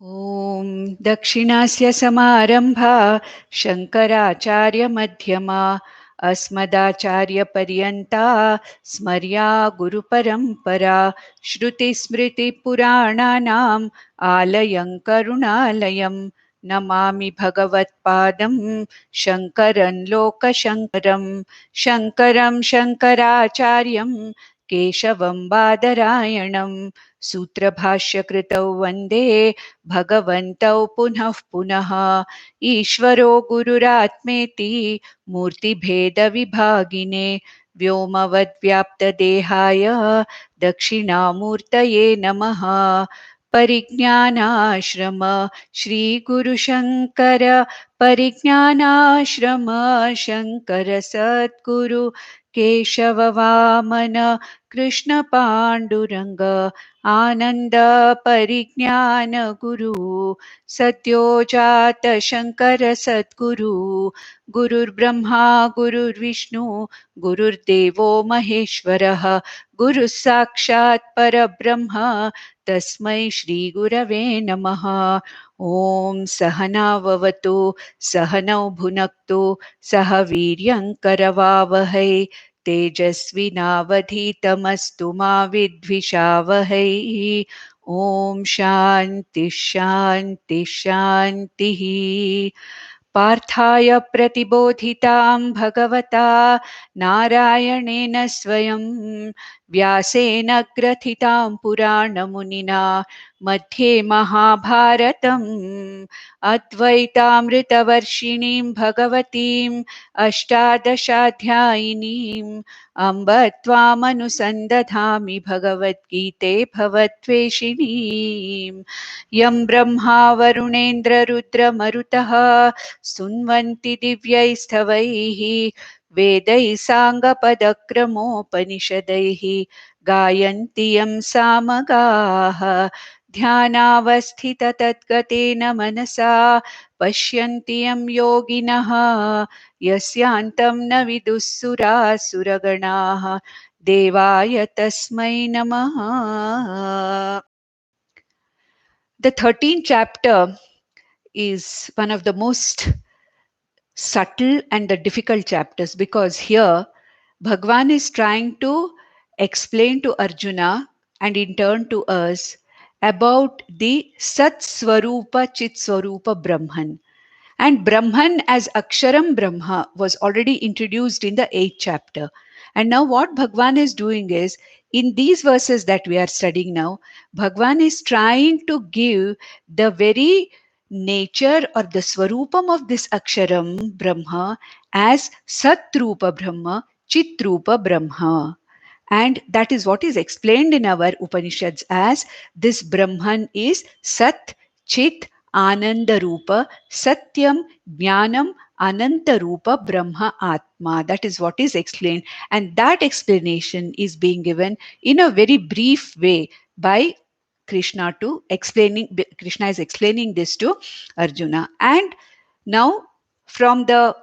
ॐ दक्षिणास्य समारम्भा शङ्कराचार्यमध्यमा अस्मदाचार्यपर्यन्ता स्मर्या गुरुपरम्परा श्रुतिस्मृतिपुराणानाम् आलयं करुणालयं नमामि भगवत्पादं शङ्करं लोकशङ्करं शङ्करं शङ्कराचार्यं केशवं बादरायणं सूत्रभाष्यकृतौ वन्दे भगवन्तौ पुनः पुनः ईश्वरो गुरुरात्मेति मूर्तिभेदविभागिने व्योमवद्व्याप्तदेहाय दक्षिणामूर्तये नमः। परिज्ञानाश्रम श्रीगुरुशङ्कर परिज्ञानाश्रम शङ्कर सद्गुरु केशववामन कृष्णपाण्डुरङ्ग आनन्द परिज्ञान गुरु सद्योजात शङ्कर सद्गुरु गुरुर्ब्रह्मा गुरुर्विष्णु गुरुर्देवो महेश्वरः गुरुः साक्षात् परब्रह्म तस्मै श्रीगुरवे नमः। ॐ सहनाववतु सहनौ भुनक्तु सह वीर्यङ्करवावहै तेजस्विनावधीतमस्तु मा विद्विषावहै। ॐ शान्ति शान्ति शान्तिः। पार्थाय प्रतिबोधितां भगवता नारायणेन स्वयं व्यासेन ग्रथितां पुराणमुनिना मध्ये महाभारतम् अद्वैतामृतवर्षिणीं भगवतीम् अष्टादशाध्यायिनीम् अम्ब त्वामनुसन्दधामि भगवद्गीते भवद्वेषिणीम् यं ब्रह्मा वरुणेन्द्ररुद्रमरुतः सुन्वन्ति दिव्यैस्तवैः वेदैः साङ्गपदक्रमोपनिषदैः गायन्ति यं सामगाः ध्यानावस्थिततद्गतेन मनसा पश्यन्ति यं योगिनः यस्यान्तं न विदुःसुरासुरगणाः देवाय तस्मै नमः। The 13th chapter is one of the most subtle and the difficult chapters, because here Bhagavan is trying to explain to Arjuna and in turn to us about the Sat Swarupa Chit Swarupa Brahman. And Brahman as Aksharam Brahma was already introduced in the 8th chapter. And now what Bhagavan is doing is, in these verses that we are studying now, Bhagavan is trying to give the very nature or the Swarupam of this Aksharam Brahma as Satrupa Brahma, Chitrupa Brahma. And that is what is explained in our Upanishads as this Brahman is Sat, Chit, Ananda Rupa, Satyam, Jnanam, Ananta Rupa, Brahma Atma. That is what is explained. And that explanation is being given in a very brief way by Krishna Krishna is explaining this to Arjuna. And now from the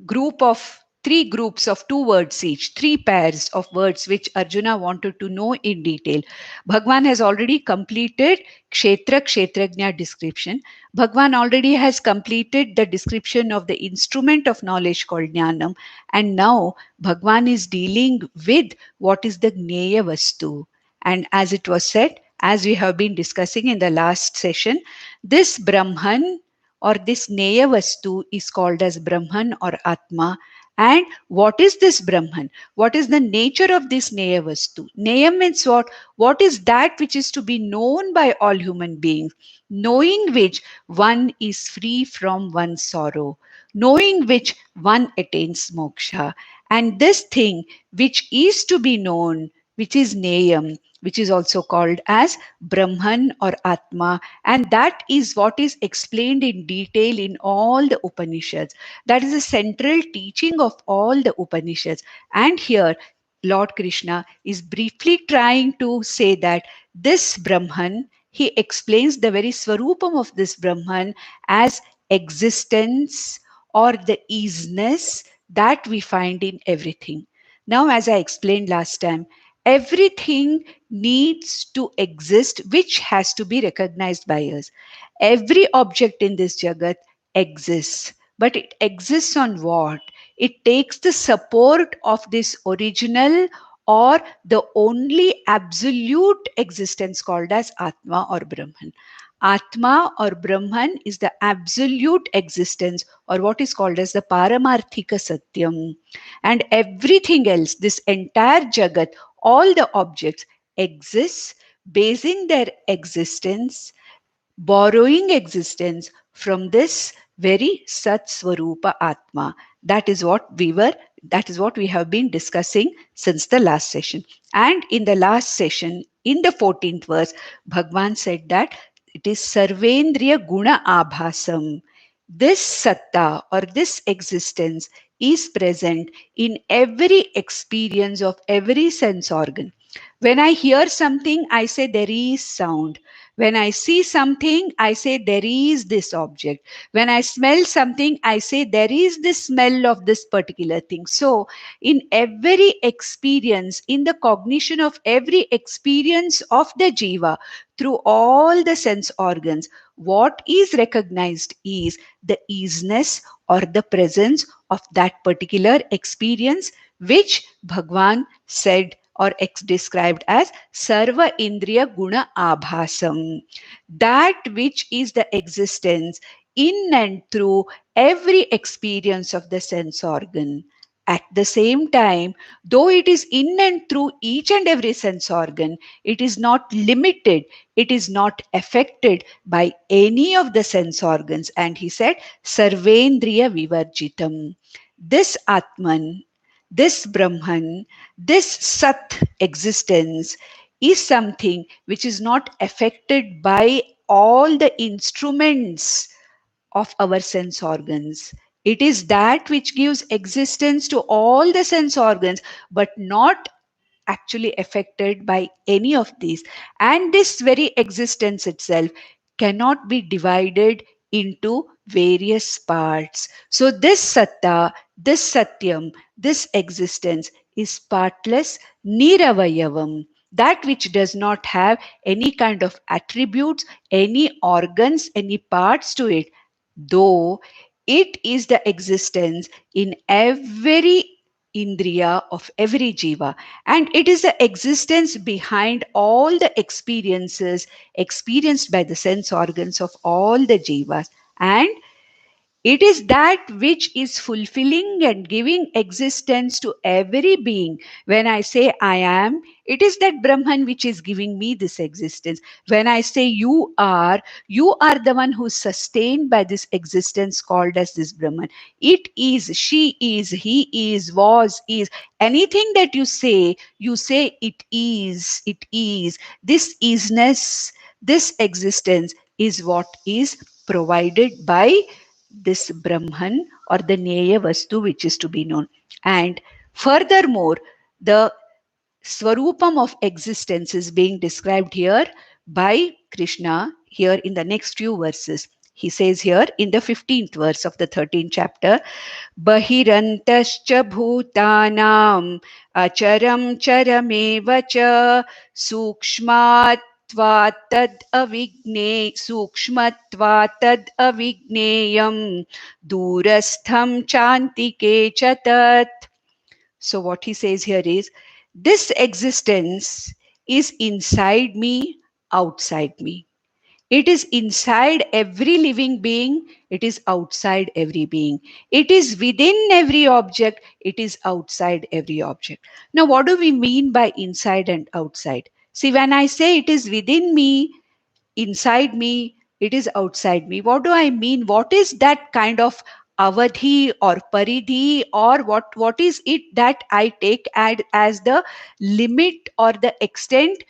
group of three groups of 2 words each, 3 pairs of words which Arjuna wanted to know in detail, Bhagavan has already completed Kshetra-kshetrajna description. Bhagavan already has completed the description of the instrument of knowledge called Jnanam. And now Bhagavan is dealing with what is the Gneya Vastu. And as it was said, as we have been discussing in the last session, this Brahman or this Gneya Vastu is called as Brahman or Atma. And what is this Brahman? What is the nature of this Gneya Vastu? Gneya means what? What is that which is to be known by all human beings, knowing which one is free from one's sorrow, knowing which one attains moksha. And this thing which is to be known, which is Neyam, which is also called as Brahman or Atma, and that is what is explained in detail in all the Upanishads. That is the central teaching of all the Upanishads. And here Lord Krishna is briefly trying to say that this Brahman, he explains the very Swarupam of this Brahman as existence or the isness that we find in everything. Now, as I explained last time, Everything needs to exist, which has to be recognized by us. Every object in this Jagat exists, but it exists on what? It takes the support of this original or the only absolute existence called as Atma or Brahman. Atma or Brahman is the absolute existence, or what is called as the Paramarthika Satyam. And everything else, this entire Jagat, all the objects exists, basing their existence, borrowing existence from this very Sat Swarupa Atma. That is what we have been discussing since the last session. And in the last session, in the 14th verse, Bhagwan said that it is Sarvendriya Guna Abhasam. This Satta or this existence is present in every experience of every sense organ. When I hear something, I say there is sound. When I see something, I say there is this object. When I smell something, I say there is this smell of this particular thing. So, in every experience, in the cognition of every experience of the jiva through all the sense organs, what is recognized is the easiness or the presence of that particular experience, which Bhagwan said or described as Sarva Indriya Guna Abhasam. That which is the existence in and through every experience of the sense organ. At the same time, though it is in and through each and every sense organ, it is not limited, it is not affected by any of the sense organs. And he said, Sarvendriya Vivarjitam. This Atman, this Brahman, this Sat existence is something which is not affected by all the instruments of our sense organs. It is that which gives existence to all the sense organs, but not actually affected by any of these. And this very existence itself cannot be divided into various parts. So, this Satta, this Satyam, this existence is partless, Niravayavam, that which does not have any kind of attributes, any organs, any parts to it, though it is the existence in every indriya of every jiva, and it is the existence behind all the experiences experienced by the sense organs of all the jivas, and it is that which is fulfilling and giving existence to every being. When I say I am, it is that Brahman which is giving me this existence. When I say you are the one who is sustained by this existence called as this Brahman. It is, she is, he is, was, is. Anything that you say it is, it is. This isness, this existence is what is provided by this Brahman or the Neya Vastu which is to be known. And furthermore, the Swarupam of existence is being described here by Krishna here in the next few verses. He says here in the 15th verse of the 13th chapter, Bahirantascha bhutanam acharam charameva cha sukshmat tad avigne सूक्ष्मत्वात् अविज्ञेयं दूरस्थं चान्तिके च tat. So what he says here is, this existence is inside me, outside me. It is inside every living being, it is outside every being. It is within every object, it is outside every object. Now, what do we mean by inside and outside? See, when I say it is within me, inside me, it is outside me, what do I mean? What is that kind of avadhi or paridhi, or what is it that I take as the limit or the extent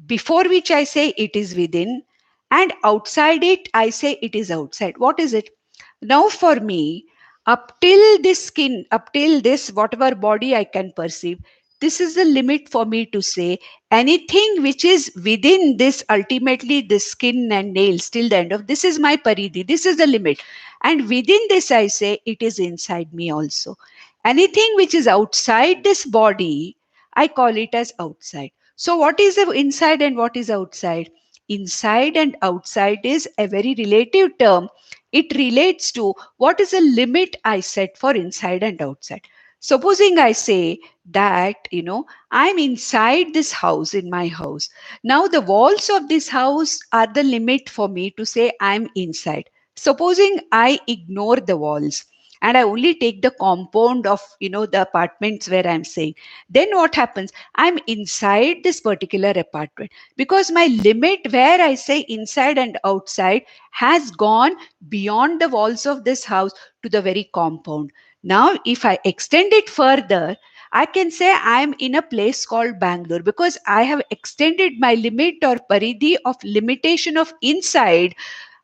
before which I say it is within, and outside it, I say it is outside? What is it? Now, for me, up till this skin, up till this, whatever body I can perceive, this is the limit for me to say anything which is within this, ultimately, this skin and nails, till the end of this is my paridhi, this is the limit. And within this, I say it is inside me also. Anything which is outside this body, I call it as outside. So what is the inside and what is outside? Inside and outside is a very relative term. It relates to what is the limit I set for inside and outside. Supposing I say that, I'm inside this house, in my house. Now the walls of this house are the limit for me to say I'm inside. Supposing I ignore the walls and I only take the compound of, the apartments where I'm staying, then what happens? I'm inside this particular apartment because my limit where I say inside and outside has gone beyond the walls of this house to the very compound. Now, if I extend it further, I can say I'm in a place called Bangalore because I have extended my limit or paridhi of limitation of inside.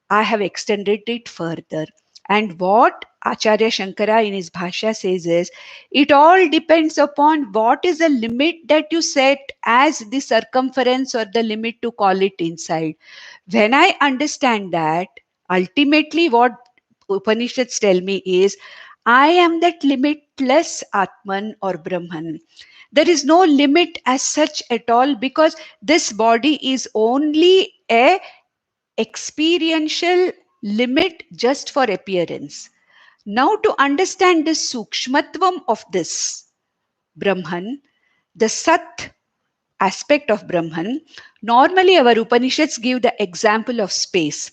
I have extended it further. And what Acharya Shankara in his Bhashya says is, it all depends upon what is the limit that you set as the circumference or the limit to call it inside. When I understand that, ultimately what Upanishads tell me is, I am that limitless Atman or Brahman. There is no limit as such at all because this body is only a experiential limit just for appearance. Now to understand the sukshmatvam of this Brahman, the Sat aspect of Brahman, normally our Upanishads give the example of space.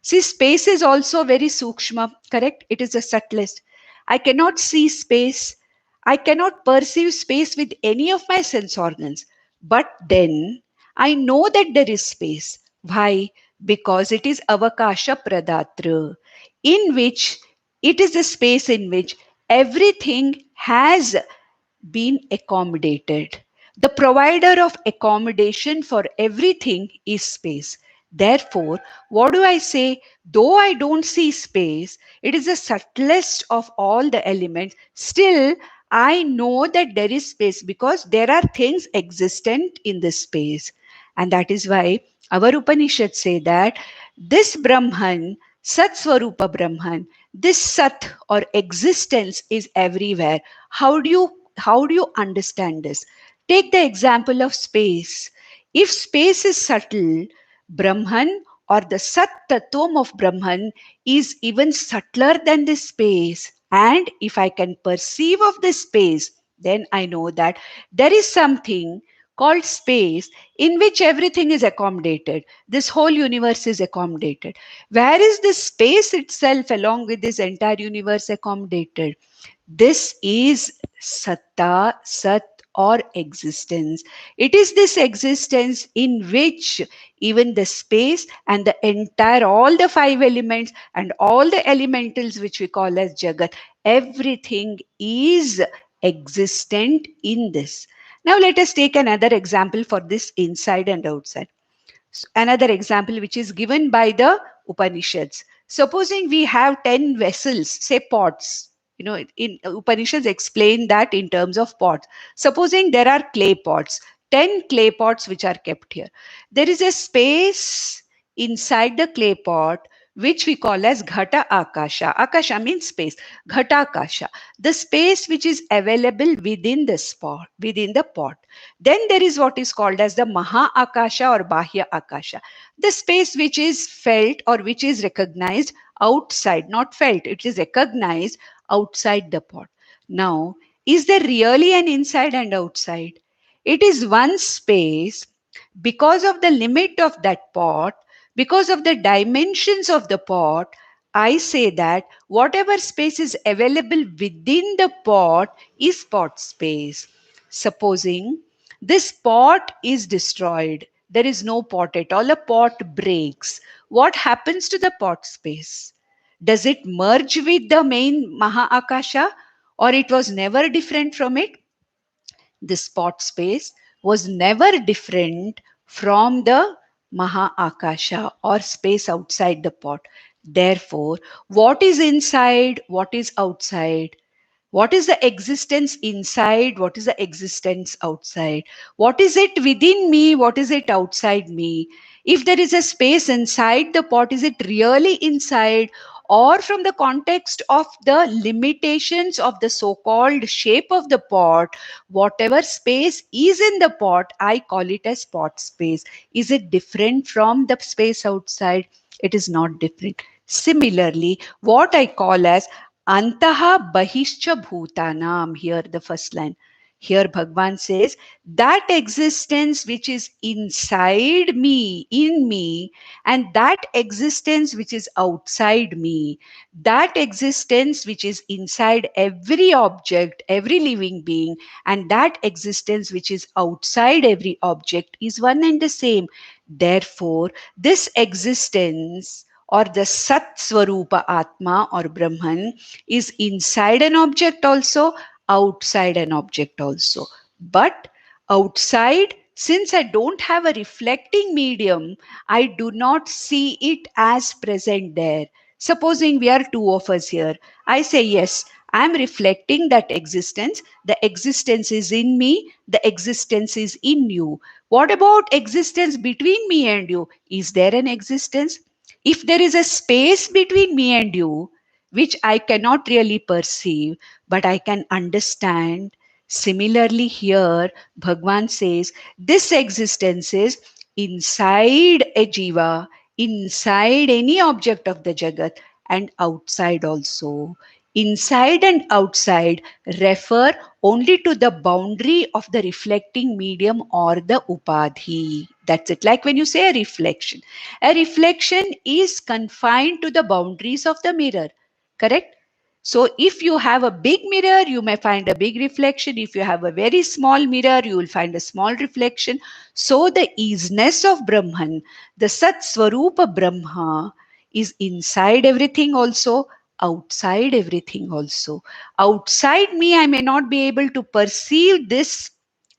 See, space is also very sukshma, correct? It is the subtlest. I cannot see space. I cannot perceive space with any of my sense organs. But then I know that there is space. Why? Because it is avakasha pradatra, in which it is a space in which everything has been accommodated. The provider of accommodation for everything is space. Therefore, what do I say? Though I don't see space, it is the subtlest of all the elements. Still, I know that there is space because there are things existent in this space. And that is why our Upanishads say that this Brahman, Sat Swarupa Brahman, this Sat or existence is everywhere. How do you understand this? Take the example of space. If space is subtle, Brahman or the Sat Tattvam of Brahman is even subtler than this space. And if I can perceive of this space, then I know that there is something called space in which everything is accommodated. This whole universe is accommodated. Where is this space itself along with this entire universe accommodated? This is Satta, Sat or existence. It is this existence in which even the space and the entire, all the five elements and all the elementals which we call as Jagat, everything is existent in this. Now let us take another example for this inside and outside. Another example which is given by the Upanishads. Supposing we have 10 vessels, say pots. In Upanishads explain that in terms of pots. Supposing there are clay pots, 10 clay pots which are kept here. There is a space inside the clay pot which we call as Ghata Akasha. Akasha means space. Ghata Akasha, the space which is available within the spot, within the pot. Then there is what is called as the Maha Akasha or Bahya Akasha, the space which is felt or which is recognized outside, not felt, it is recognized outside the pot. Now, is there really an inside and outside? It is one space. Because of the limit of that pot, because of the dimensions of the pot, I say that whatever space is available within the pot is pot space. Supposing this pot is destroyed, there is no pot at all, a pot breaks. What happens to the pot space? Does it merge with the main Maha Akasha or it was never different from it? This pot space was never different from the Maha Akasha or space outside the pot. Therefore, what is inside, what is outside? What is the existence inside? What is the existence outside? What is it within me? What is it outside me? If there is a space inside the pot, is it really inside or from the context of the limitations of the so-called shape of the pot, whatever space is in the pot, I call it as pot space. Is it different from the space outside? It is not different. Similarly, what I call as antaha bahischa bhutanam, here the first line. Here Bhagwan says that existence which is inside me, in me, and that existence which is outside me, that existence which is inside every object, every living being, and that existence which is outside every object is one and the same. Therefore, this existence or the Sat Swarupa Atma or Brahman is inside an object also, outside an object also. But outside, since I don't have a reflecting medium, I do not see it as present there. Supposing we are two of us here, I say, yes, I am reflecting that existence. The existence is in me, the existence is in you. What about existence between me and you? Is there an existence? If there is a space between me and you, which I cannot really perceive, but I can understand. Similarly, here, Bhagwan says, this existence is inside a jiva, inside any object of the Jagat, and outside also. Inside and outside refer only to the boundary of the reflecting medium or the upadhi. That's it. Like when you say a reflection is confined to the boundaries of the mirror. Correct? So if you have a big mirror, you may find a big reflection. If you have a very small mirror, you will find a small reflection. So the isness of Brahman, the Sat Swarupa Brahma, is inside everything also, outside everything also. Outside me, I may not be able to perceive this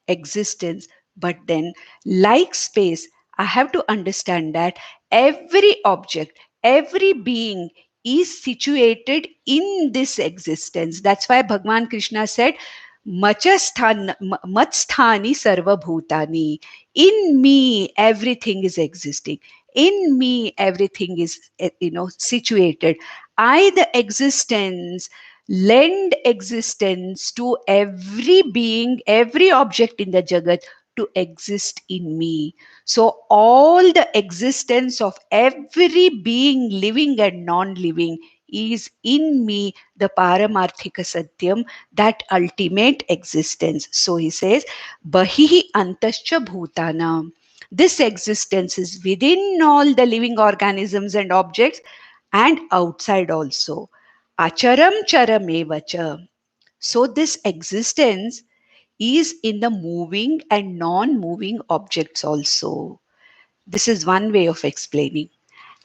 existence, but then, like space, I have to understand that every object, every being is situated in this existence. That's why Bhagwan Krishna said, Matsthani sarva bhutani. In me, everything is existing. In me, everything is, situated. I, the existence, lend existence to every being, every object in the Jagat to exist in me. So all the existence of every being, living and non-living, is in me, the Paramarthika Satyam, that ultimate existence. So he says, Bahihi Antascha Bhutana. This existence is within all the living organisms and objects and outside also. Acharam charam evacha. So this existence is in the moving and non-moving objects also. This is one way of explaining.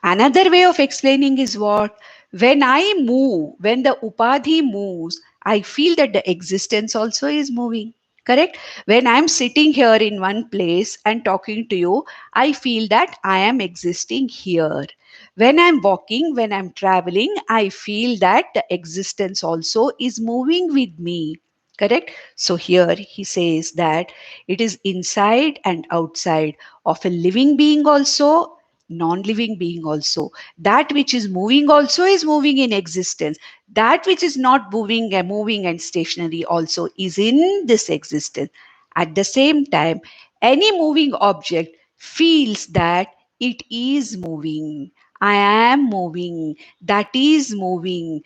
Another way of explaining is what? When I move, when the upadhi moves, I feel that the existence also is moving. Correct? When I'm sitting here in one place and talking to you, I feel that I am existing here. When I'm walking, when I'm traveling, I feel that the existence also is moving with me. Correct? So here he says that it is inside and outside of a living being also, non-living being also. That which is moving also is moving in existence. That which is not moving and stationary also is in this existence. At the same time, any moving object feels that it is moving. I am moving. That is moving.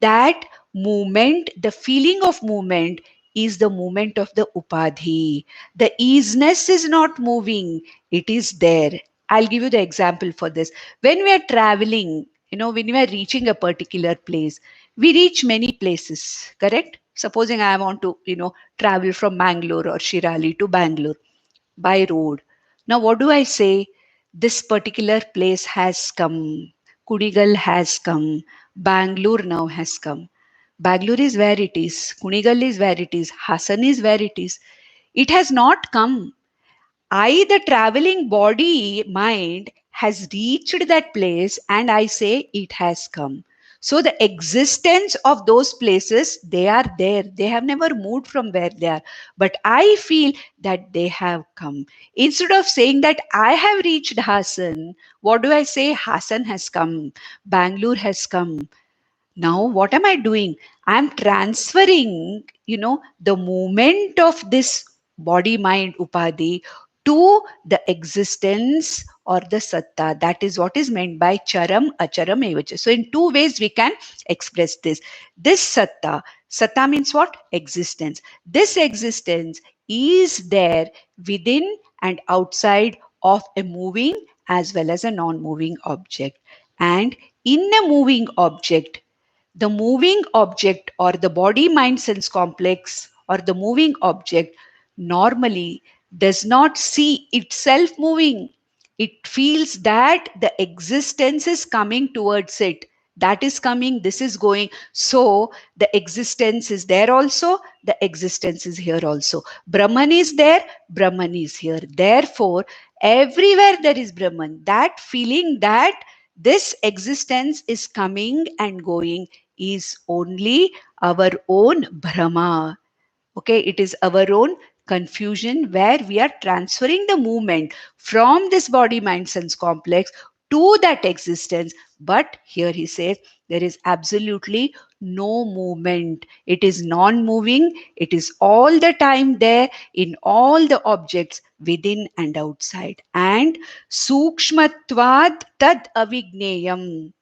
That movement, the feeling of movement, is the movement of the upadhi. The easiness is not moving, it is there. I'll give you the example for this. When we are traveling, when we are reaching a particular place, we reach many places, correct? Supposing I want to, travel from Mangalore or Shirali to Bangalore by road. Now, what do I say? This particular place has come. Kunigal has come. Bangalore now has come. Bangalore is where it is. Kunigal is where it is. Hassan is where it is. It has not come. I, the traveling body, mind, has reached that place and I say it has come. So the existence of those places, they are there. They have never moved from where they are. But I feel that they have come. Instead of saying that I have reached Hassan, what do I say? Hassan has come. Bangalore has come. Now what am I doing? I'm transferring, the movement of this body mind upadhi to the existence or the satta. That is what is meant by charam acharam evacha. So in two ways we can express this. This satta means what? Existence. This existence is there within and outside of a moving as well as a non-moving object. And in a moving object, the moving object or the body mind sense complex or the moving object normally does not see itself moving. It feels that the existence is coming towards it. That is coming, this is going. So the existence is there also, the existence is here also. Brahman is there, Brahman is here. Therefore, everywhere there is Brahman. That feeling that this existence is coming and going is only our own Brahma. Okay, it is our own confusion where we are transferring the movement from this body mind sense complex to that existence. But here he says there is absolutely no movement. It is non-moving. It is all the time there in all the objects within and outside. And sukshmatvad tad avigneyam,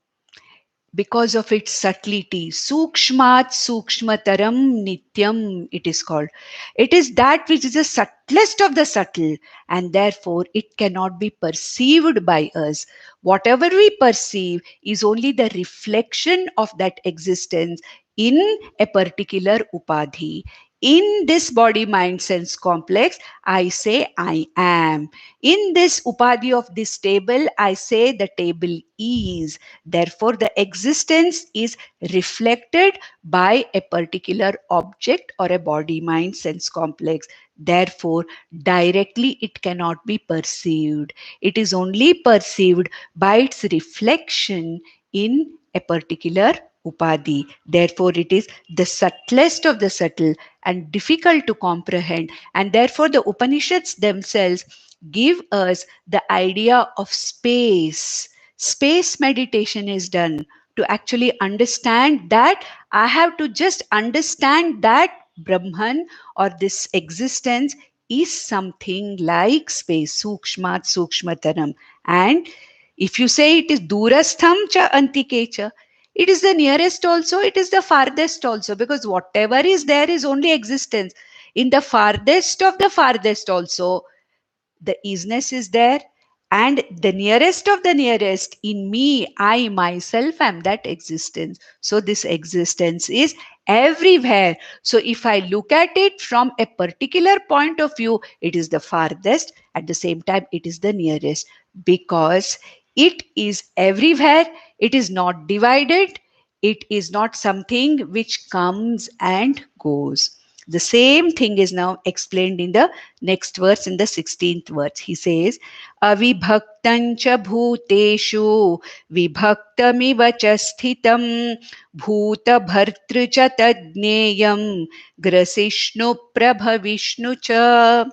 because of its subtlety. Sukshmat sukshmataram nityam, it is called. It is that which is the subtlest of the subtle, and therefore it cannot be perceived by us. Whatever we perceive is only the reflection of that existence in a particular upadhi. In this body mind sense complex, I say I am. In this upadhi of this table, I say the table is. Therefore, the existence is reflected by a particular object or a body mind sense complex. Therefore, directly it cannot be perceived. It is only perceived by its reflection in a particular upadhi. Therefore, it is the subtlest of the subtle and difficult to comprehend. And therefore, the Upanishads themselves give us the idea of space. Space meditation is done to actually understand that I have to just understand that Brahman or this existence is something like space, sukshmat sukshmataram. And if you say it is durastham cha antikecha, it is the nearest also, it is the farthest also, because whatever is there is only existence. In the farthest of the farthest also, the isness is there, and the nearest of the nearest, in me, I myself am that existence. So this existence is everywhere. So if I look at it from a particular point of view, it is the farthest, at the same time it is the nearest, because it is everywhere. It is not divided. It is not something which comes and goes. The same thing is now explained in the next verse, in the 16th verse. He says, Avibhaktancha bhuteshu vibhaktamiva cha sthitam bhuta bhartru cha tadneyam grasishnu prabhavishnu cha.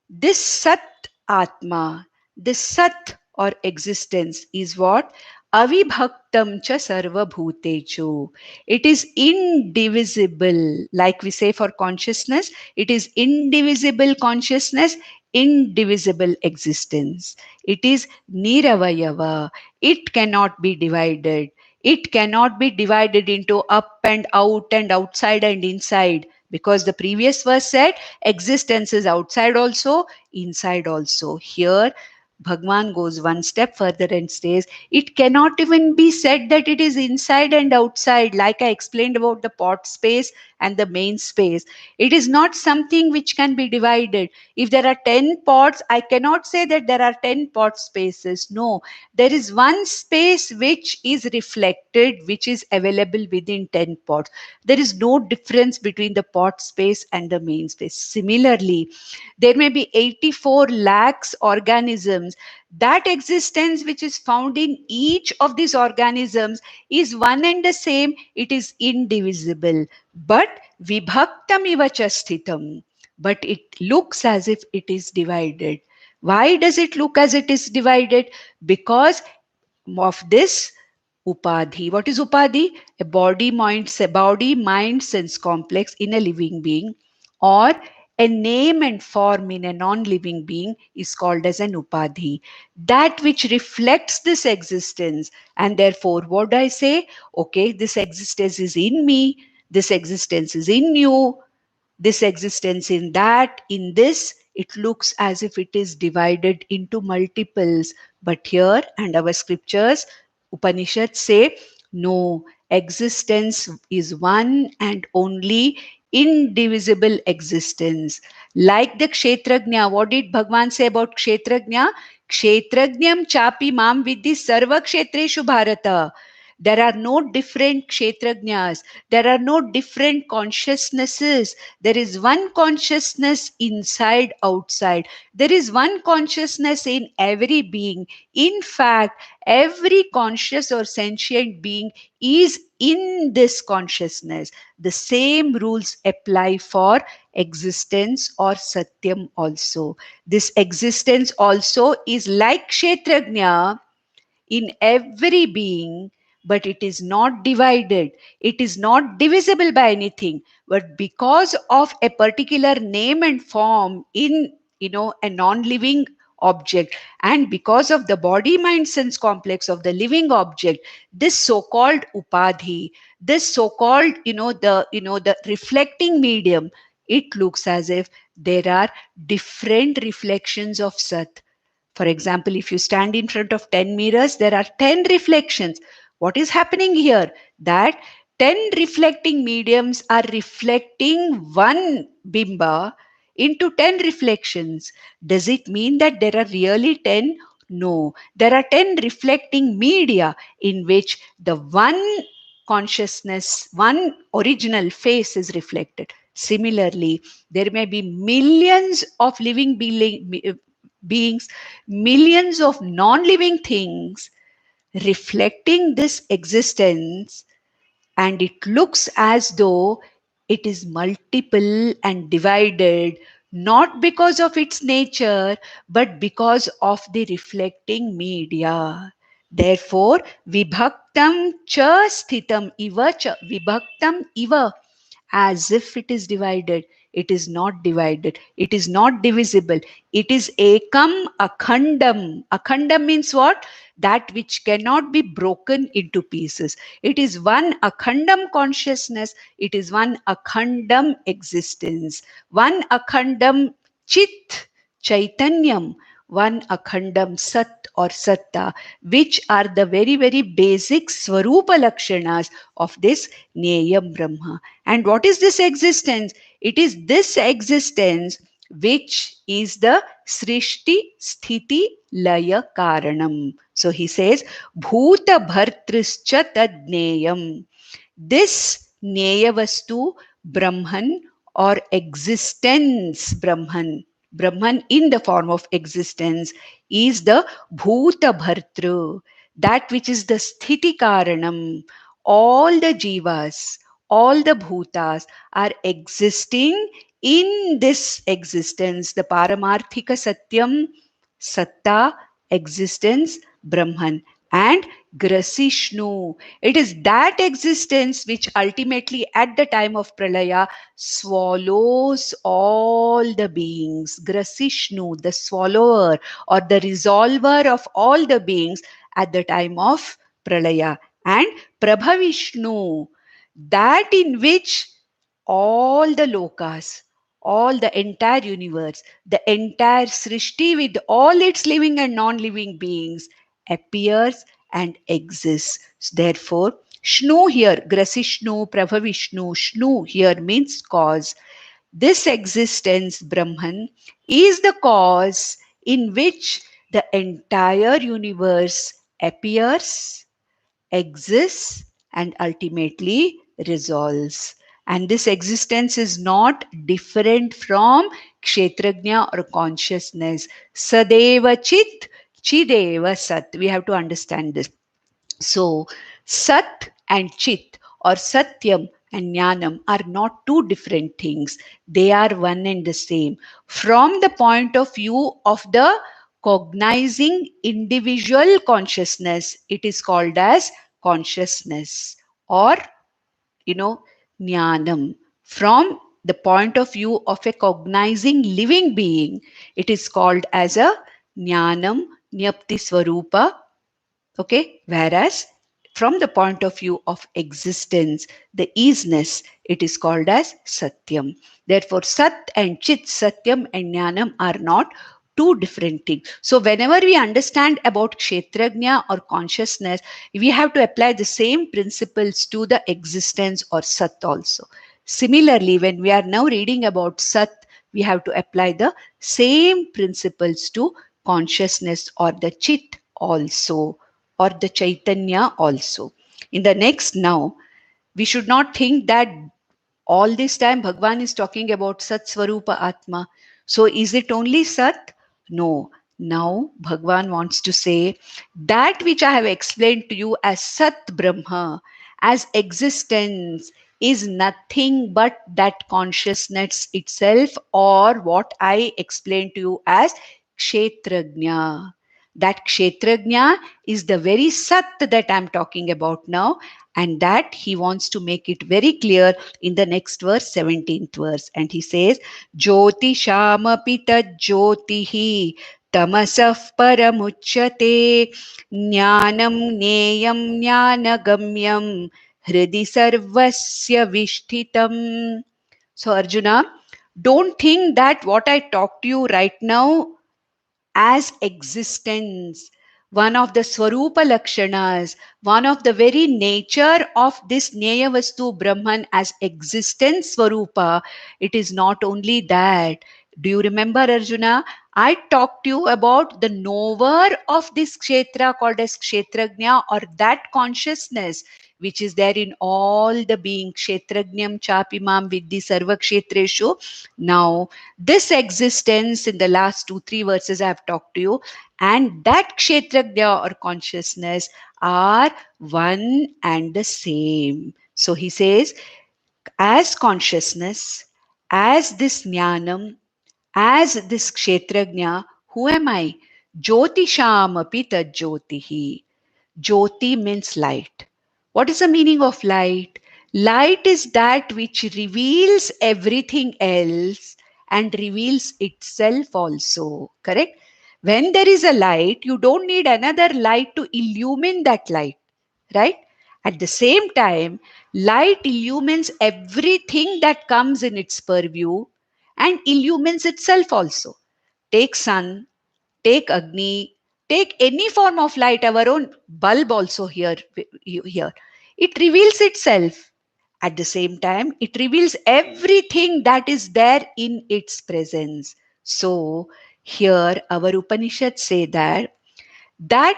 This Sat Atma, this Sat or existence is what? Avibhaktam cha sarva bhutechu. It is indivisible. Like we say for consciousness, it is indivisible consciousness, indivisible existence. It is niravayava. It cannot be divided. It cannot be divided into up and out and outside and inside, because the previous verse said existence is outside also, inside also. Here Bhagwan goes one step further and says it cannot even be said that it is inside and outside, like I explained about the pot space and the main space. It is not something which can be divided. If there are 10 pots, I cannot say that there are 10 pot spaces. No, there is one space which is reflected, which is available within 10 pots. There is no difference between the pot space and the main space. Similarly, there may be 84 lakhs organisms. That existence which is found in each of these organisms is one and the same. It is indivisible. But vibhaktam iva cha sthitam. But it looks as if it is divided. Why does it look as it is divided? Because of this upadhi. What is upadhi? A body, mind, sense complex in a living being, or a name and form in a non-living being is called as an upadhi. That which reflects this existence. And therefore, what do I say? Okay, this existence is in me, this existence is in you, this existence in that, in this, it looks as if it is divided into multiples. But here, and our scriptures, Upanishads say, no, existence is one and only indivisible existence. Like the Kshetrajna, what did Bhagavan say about Kshetrajna? Kshetrajnam chapi mam vidhi sarva kshetreshu bharata. There are no different kshetrajnas. There are no different consciousnesses. There is one consciousness inside, outside. There is one consciousness in every being. In fact, every conscious or sentient being is in this consciousness. The same rules apply for existence or satyam also. This existence also is like kshetrajna in every being, but it is not divided. It is not divisible by anything. But because of a particular name and form in, a non-living object, and because of the body mind sense complex of the living object, this so-called upadhi, this so-called, the reflecting medium, it looks as if there are different reflections of sat. For example, if you stand in front of 10 mirrors, there are 10 reflections. What is happening here? That 10 reflecting mediums are reflecting one bimba into 10 reflections. Does it mean that there are really 10? No. There are 10 reflecting media in which the one consciousness, one original face is reflected. Similarly, there may be millions of living beings, millions of non-living things reflecting this existence, and it looks as though it is multiple and divided, not because of its nature, but because of the reflecting media. Therefore, vibhaktam cha sthitam iva cha, vibhaktam iva, as if it is divided. It is not divided. It is not divisible. It is ekam akhandam. Akhandam means what? That which cannot be broken into pieces. It is one akhandam consciousness. It is one akhandam existence. One akhandam chit, chaitanyam. One akhandam sat or satta, which are the very, very basic swarupa lakshanas of this Neyam Brahma. And what is this existence? It is this existence which is the Srishti Sthiti Laya Karanam. So he says, Bhuta Bhartrischa Tadneyam. This Neyavastu Brahman or existence Brahman, Brahman in the form of existence, is the Bhuta Bhartru, that which is the Sthiti Karanam. All the jivas, all the bhutas are existing in this existence, the Paramarthika Satyam, Satta, existence, Brahman, and Grasishnu. It is that existence which ultimately at the time of Pralaya swallows all the beings. Grasishnu, the swallower or the resolver of all the beings at the time of Pralaya. And Prabhavishnu, that in which all the lokas, all the entire universe, the entire Srishti with all its living and non-living beings appears and exists. Therefore, Shnu here, Grasishnu, Prabhavishnu, Shnu here means cause. This existence, Brahman, is the cause in which the entire universe appears, exists, and ultimately resolves. And this existence is not different from kshetrajna or consciousness. Sadeva chit Chideva Sat. We have to understand this. So, Sat and Chit or Satyam and Jnanam are not two different things. They are one and the same. From the point of view of the cognizing individual consciousness, it is called as consciousness or, Jnanam. From the point of view of a cognizing living being, it is called as a Jnanam, Nyapti Swarupa. Okay, whereas from the point of view of existence, the isness, it is called as Satyam. Therefore, Sat and Chit, Satyam and Jnanam are not two different things. So, whenever we understand about Kshetrajna or consciousness, we have to apply the same principles to the existence or Sat also. Similarly, when we are now reading about Sat, we have to apply the same principles to consciousness or the Chit also, or the Chaitanya also. In the next now, we should not think that all this time Bhagwan is talking about Sat Swarupa Atma. So is it only Sat? No. Now Bhagwan wants to say that which I have explained to you as Sat Brahma, as existence, is nothing but that consciousness itself, or what I explained to you as Kshetrajna. That Kshetrajna is the very Sat that I'm talking about now, and that he wants to make it very clear in the next verse, 17th verse. And he says, Jyoti Shamapi Tad Jyotihi Tamasah Paramuchyate Jnanam Neyam Jnanagamyam Hridi Sarvasya Vishtitam. So Arjuna, don't think that what I talk to you right now as existence, one of the Swarupa Lakshanas, one of the very nature of this Nyaya Vastu Brahman as existence Swarupa, it is not only that. Do you remember, Arjuna? I talked to you about the knower of this Kshetra called as Kshetrajna, or that consciousness which is there in all the being. Kshetrajnam chapimam vidhi sarva kshetreshu. Now, this existence in the last 2-3 verses I have talked to you, and that kshetrajna or consciousness are one and the same. So he says, as consciousness, as this jnanam, as this kshetrajna, who am I? Jyotisham api tad jyotihi. Jyoti means light. What is the meaning of light? Light is that which reveals everything else and reveals itself also. Correct? When there is a light, you don't need another light to illumine that light. Right? At the same time, light illumines everything that comes in its purview and illumines itself also. Take sun, take Agni, take any form of light, our own bulb also here. It reveals itself. At the same time, it reveals everything that is there in its presence. So here our Upanishads say that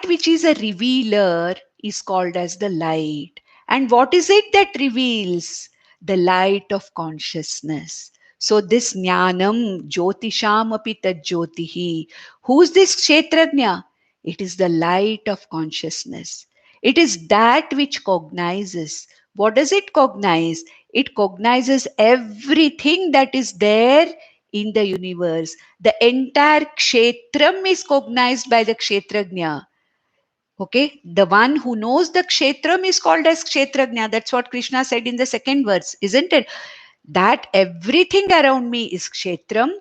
which is a revealer is called as the light. And what is it that reveals? The light of consciousness. So this jnanam jyotisham api tad jyotihi. Who's this kshetrajna? It is the light of consciousness. It is that which cognizes. What does it cognize? It cognizes everything that is there in the universe. The entire kshetram is cognized by the kshetrajna. Okay, the one who knows the kshetram is called as kshetrajna. That's what Krishna said in the second verse, isn't it? That everything around me is kshetram,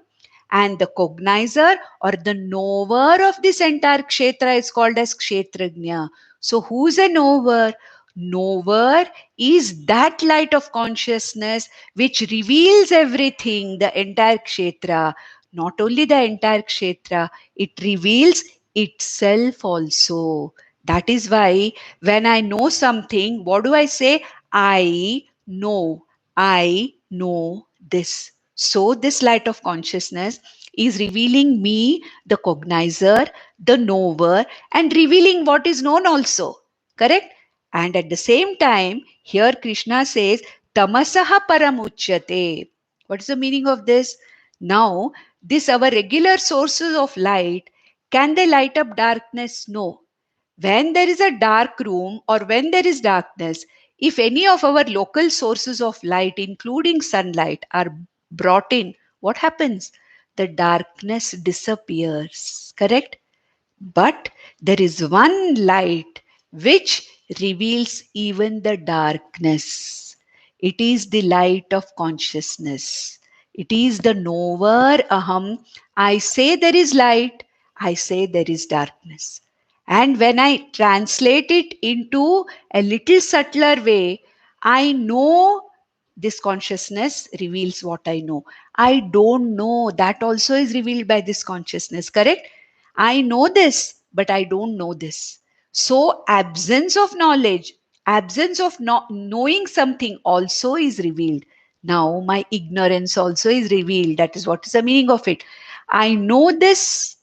and the cognizer or the knower of this entire kshetra is called as kshetrajna. So who's a knower? Knower is that light of consciousness which reveals everything, the entire kshetra. Not only the entire kshetra, it reveals itself also. That is why when I know something, what do I say? I know. I know this. So this light of consciousness is revealing me, the cognizer, the knower, and revealing what is known also. Correct? And at the same time, here Krishna says, Tamasaha paramuchyate. What is the meaning of this? Now, this our regular sources of light Can they light up darkness? No. When there is a dark room or when there is darkness, if any of our local sources of light, including sunlight, are brought in, what happens? The darkness disappears. Correct? But there is one light which reveals even the darkness. It is the light of consciousness. It is the knower aham. I say there is light, I say there is darkness. And when I translate it into a little subtler way, I know this consciousness reveals what I know. I don't know, that also is revealed by this consciousness, correct? I know this, but I don't know this. So, absence of knowledge, absence of not knowing something also is revealed. Now, my ignorance also is revealed. That is what is the meaning of it. I know this,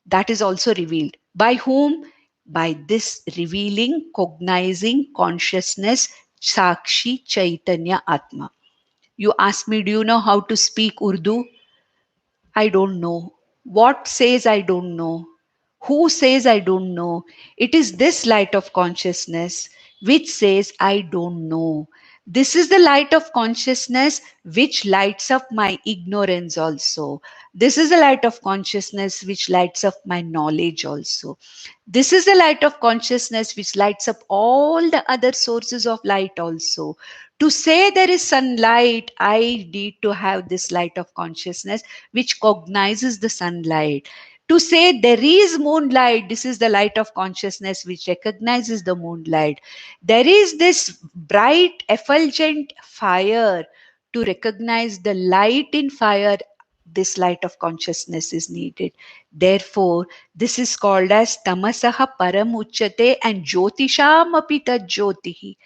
that is also revealed. By whom? By this revealing, cognizing consciousness, Sakshi Chaitanya Atma. You ask me, do you know how to speak Urdu? I don't know. What says I don't know? Who says I don't know? It is this light of consciousness which says I don't know. This is the light of consciousness which lights up my ignorance also. This is the light of consciousness which lights up my knowledge also. This is the light of consciousness which lights up all the other sources of light also. To say there is sunlight, I need to have this light of consciousness which cognizes the sunlight. To say there is moonlight, this is the light of consciousness which recognizes the moonlight. There is this bright, effulgent fire. To recognize the light in fire, this light of consciousness is needed. Therefore, this is called as tamasaha paramuchate and jyotisham apita jyotihi.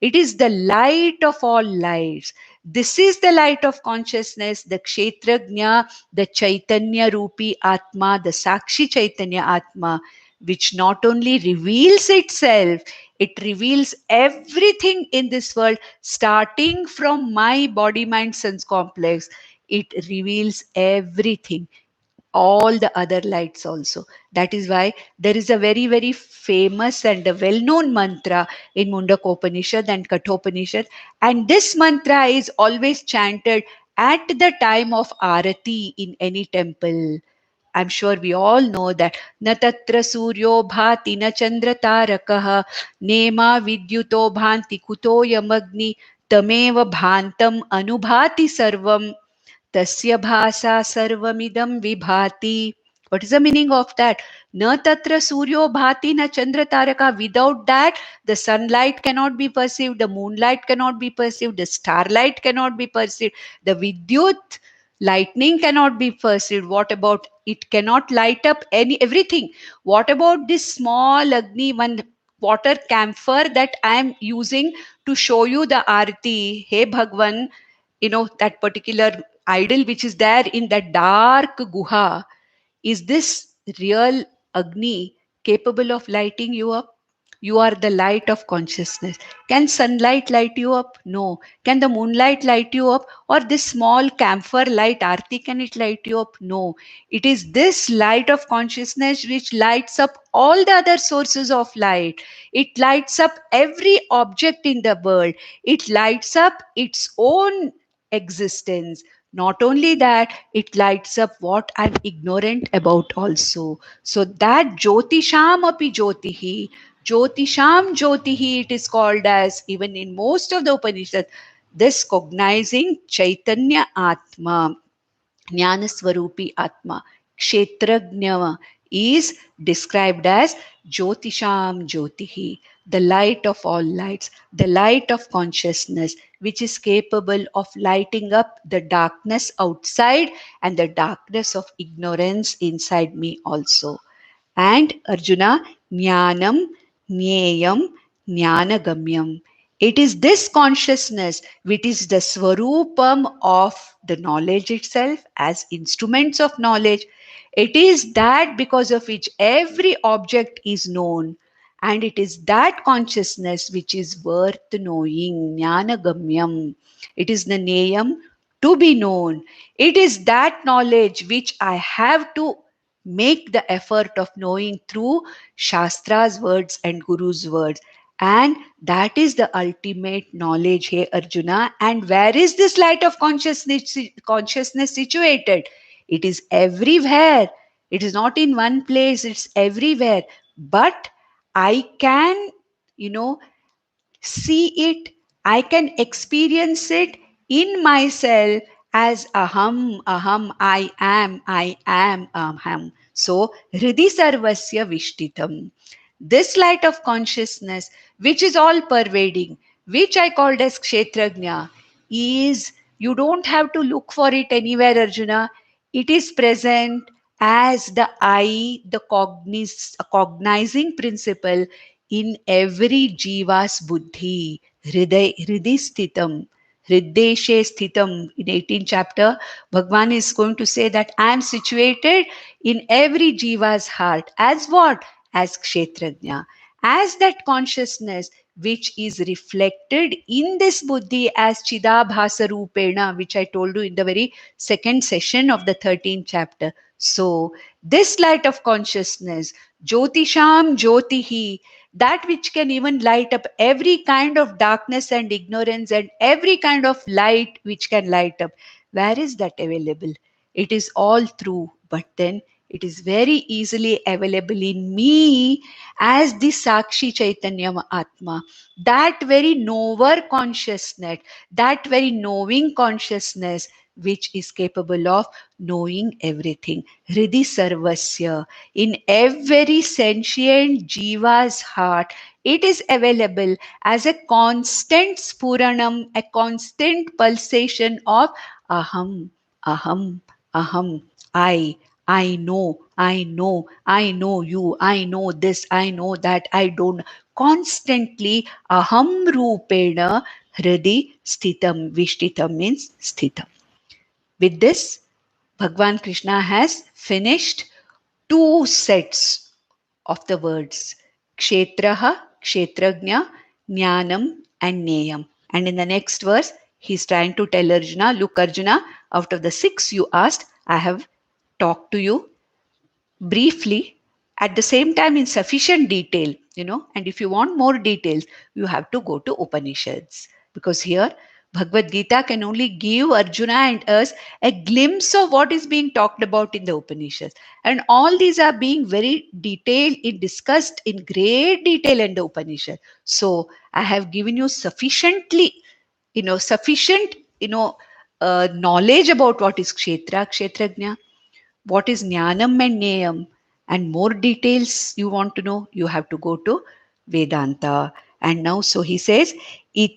It is the light of all lights. This is the light of consciousness, the Kshetra-kshetrajna, the Chaitanya Rupi Atma, the Sakshi Chaitanya Atma, which not only reveals itself, it reveals everything in this world, starting from my body, mind, sense complex. It reveals everything, all the other lights also. That is why there is a very, very famous and a well-known mantra in Mundakopanishad and Kathopanishad. And this mantra is always chanted at the time of Arati in any temple. I'm sure we all know that. Na tatra suryo bhati na chandra tarakah nema vidyuto bhanti kuto yamagni tameva bhantam anubhati sarvam Tasya bhasa sarvamidam vibhati. What is the meaning of that? Na tatra suryo bhati na chandra taraka. Without that, the sunlight cannot be perceived, the moonlight cannot be perceived, the starlight cannot be perceived, the vidyut, lightning cannot be perceived. What about it? Cannot light up any everything. What about this small Agni, one water camphor that I am using to show you the arati? Hey Bhagwan, that particular idol which is there in that dark guha, is this real Agni capable of lighting you up? You are the light of consciousness. Can sunlight light you up? No. Can the moonlight light you up? Or this small camphor light, Aarti, can it light you up? No. It is this light of consciousness which lights up all the other sources of light. It lights up every object in the world. It lights up its own existence. Not only that, it lights up what I'm ignorant about also. So that Jyotisham api Jyotihi, Jyotisham Jyotihi, it is called as, even in most of the Upanishads, this cognizing Chaitanya Atma, Jnana Swarupi Atma, Kshetrajna, is described as Jyotisham Jyotihi, the light of all lights, the light of consciousness, which is capable of lighting up the darkness outside and the darkness of ignorance inside me also. And Arjuna, Jnanam, Jneyam, Jnanagamyam. It is this consciousness which is the Swarupam of the knowledge itself as instruments of knowledge. It is that because of which every object is known. And it is that consciousness which is worth knowing. Jnanagamyam. It is the Neyam, to be known. It is that knowledge which I have to make the effort of knowing through Shastra's words and Guru's words. And that is the ultimate knowledge, hey Arjuna. And where is this light of consciousness situated? It is everywhere. It is not in one place, it's everywhere. But I can, you know, see it, I can experience it in myself as I am, aham. So, Hridi Sarvasya Vishtitam. This light of consciousness, which is all pervading, which I called as Kshetrajna, is, you don't have to look for it anywhere, Arjuna. It is present as the I, the cognizing principle in every jiva's buddhi, hriday sthitam, hrideshe sthitam. In 18th chapter, Bhagwan is going to say that I am situated in every jiva's heart. As what? As kshetrajna. As that consciousness which is reflected in this buddhi as chidabhasa rupena, which I told you in the very second session of the 13th chapter. So, this light of consciousness, Jyotisham Jyotihi, that which can even light up every kind of darkness and ignorance and every kind of light which can light up. Where is that available? It is all through, but then it is very easily available in me as the Sakshi Chaitanya Atma. That very knower consciousness, that very knowing consciousness which is capable of knowing everything. Hridi Sarvasya. In every sentient jiva's heart, it is available as a constant spuranam, a constant pulsation of aham, aham, aham, I know, I know you, I know this, I know that, I don't. Constantly aham rupena hridi sthitam. Vishtitam means sthitam. With this, Bhagwan Krishna has finished two sets of the words Kshetraha, Kshetrajna, Jnanam and Neyam. And in the next verse, he's trying to tell Arjuna, look Arjuna, out of the six you asked, I have talked to you briefly, at the same time in sufficient detail, and if you want more details, you have to go to Upanishads. Because here, Bhagavad Gita can only give Arjuna and us a glimpse of what is being talked about in the Upanishads. And all these are being very detailed, discussed in great detail in the Upanishad. So I have given you sufficient, knowledge about what is Kshetra, Kshetrajna, what is Jnanam and Neyam, and more details you want to know, you have to go to Vedanta. And now, so he says,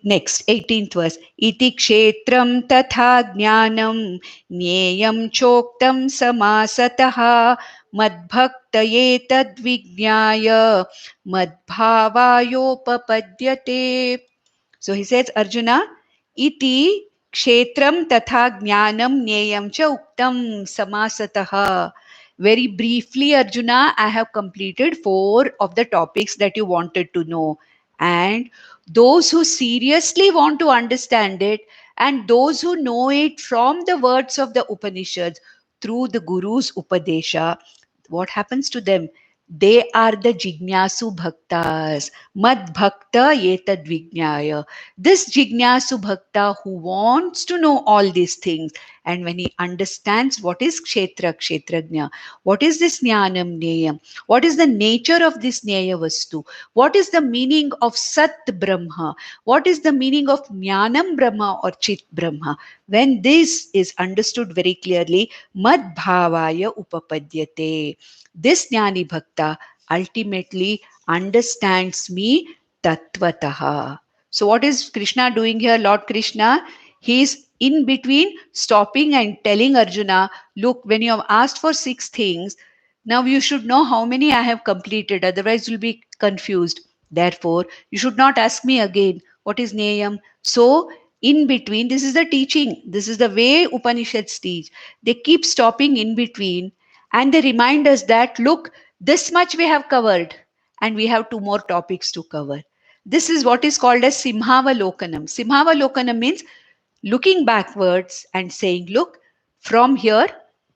next, 18th verse, Iti kshetram tatha jnanam Neyam choktam samasataha madbhaktaye tadvijnaya madbhavayopapadyate. So he says, Arjuna, iti kshetram tatha jnanam Neyam cha uktam samasataha. Very briefly, Arjuna, I have completed 4 of the topics that you wanted to know. And those who seriously want to understand it, and those who know it from the words of the Upanishads through the Guru's Upadesha, what happens to them? They are the Jignasu Bhaktas. Mad Bhakta Yetad Vijnaya. This Jignasu Bhakta who wants to know all these things, and when he understands what is Kshetra-kshetrajna, what is this Jnanam Neyam, what is the nature of this Neya Vastu, what is the meaning of Sat Brahma, what is the meaning of Jnanam Brahma or Chit Brahma, when this is understood very clearly, Mad Bhavaya Upapadyate. This Jnani Bhakta ultimately understands me Tattvataha. So what is Krishna doing here, Lord Krishna? He is in between stopping and telling Arjuna, look, when you have asked for 6 things, now you should know how many I have completed, otherwise you'll be confused. Therefore, you should not ask me again, what is Neyam? So, in between, this is the teaching. This is the way Upanishads teach. They keep stopping in between and they remind us that, look, this much we have covered and we have 2 more topics to cover. This is what is called as Simhavalokanam. Simhavalokanam means looking backwards and saying, look, from here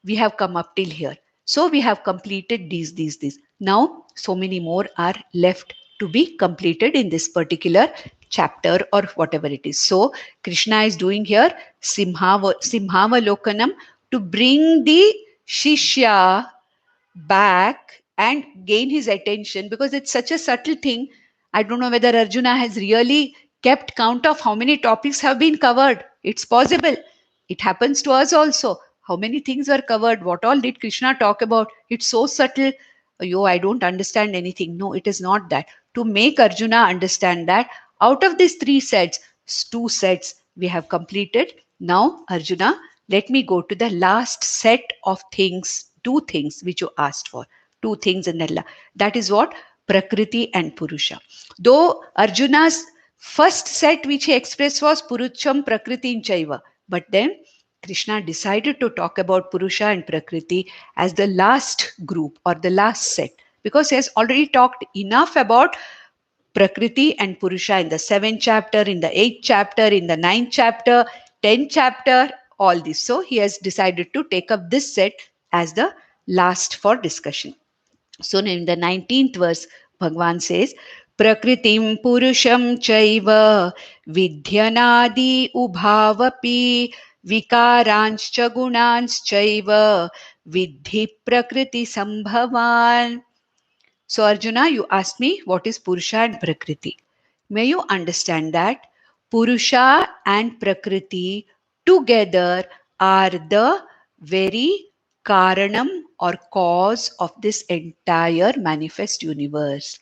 we have come up till here. So we have completed these. Now, so many more are left to be completed in this particular chapter or whatever it is. So Krishna is doing here Simhavalokanam to bring the Shishya back and gain his attention, because it's such a subtle thing. I don't know whether Arjuna has really kept count of how many topics have been covered. It's possible. It happens to us also. How many things were covered? What all did Krishna talk about? It's so subtle. Yo, I don't understand anything. No, it is not that. To make Arjuna understand that out of these three sets, two sets we have completed. Now, Arjuna, let me go to the last set of things, two things which you asked for. Two things in the that is what? Prakriti and Purusha. Though Arjuna's first set which he expressed was Purucham Prakriti Chaiva, but then Krishna decided to talk about Purusha and Prakriti as the last group or the last set, because he has already talked enough about Prakriti and Purusha in the 7th chapter, in the 8th chapter, in the 9th chapter, 10th chapter, all this. So he has decided to take up this set as the last for discussion. So in the 19th verse, Bhagavan says, Prakritim Purusham Chaiva Vidyanadi Ubhavapi Vikarancha Gunanschaiva Vidhi Prakriti Sambhavan. So, Arjuna, you asked me what is Purusha and Prakriti. May you understand that Purusha and Prakriti together are the very Karanam or cause of this entire manifest universe.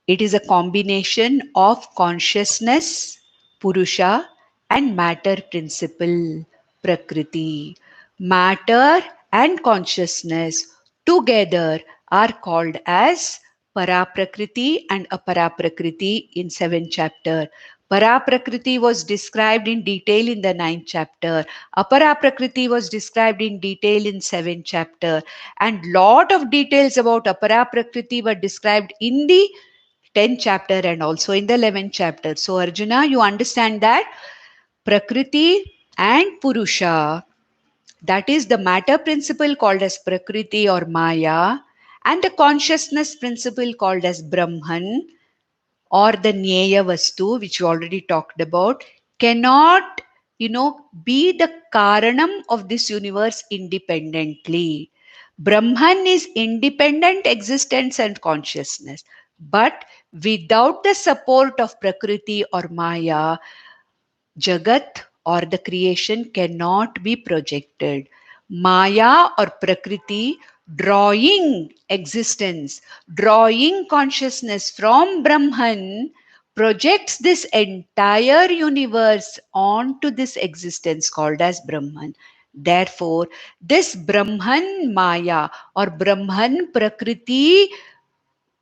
It is a combination of consciousness, Purusha, and matter principle, Prakriti. Matter and consciousness together are called as Paraprakriti and Aparaprakriti in 7th chapter. Paraprakriti was described in detail in the 9th chapter. Aparaprakriti was described in detail in 7th chapter. And lot of details about Aparaprakriti were described in the 10th chapter and also in the 11th chapter. So Arjuna, you understand that Prakriti and Purusha, that is the matter principle called as Prakriti or Maya, and the consciousness principle called as Brahman or the Nyeya Vastu, which we already talked about, cannot, be the Karanam of this universe independently. Brahman is independent existence and consciousness. But without the support of Prakriti or Maya, Jagat or the creation cannot be projected. Maya or Prakriti drawing existence, drawing consciousness from Brahman projects this entire universe onto this existence called as Brahman. Therefore, this Brahman Maya or Brahman Prakriti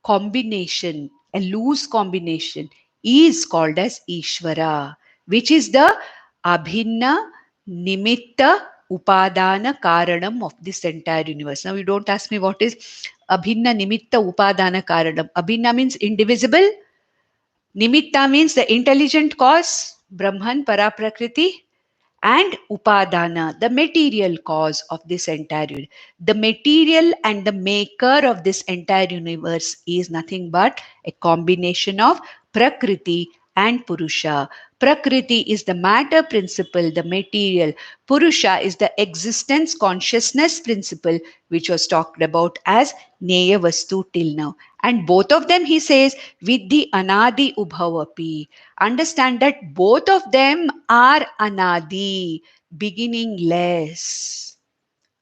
combination, a loose combination, is called as Ishvara, which is the Abhinna Nimitta Upadana Karanam of this entire universe. Now, you don't ask me what is Abhinna Nimitta Upadana Karanam. Abhinna means indivisible. Nimitta means the intelligent cause, Brahman, Paraprakriti, and Upadana, the material cause of this entire universe. The material and the maker of this entire universe is nothing but a combination of Prakriti and Purusha. Prakriti is the matter principle, the material. Purusha is the existence consciousness principle, which was talked about as Neya Vastu till now. And both of them, he says, with the Anadi Ubhavapi. Understand that both of them are Anadi, beginningless.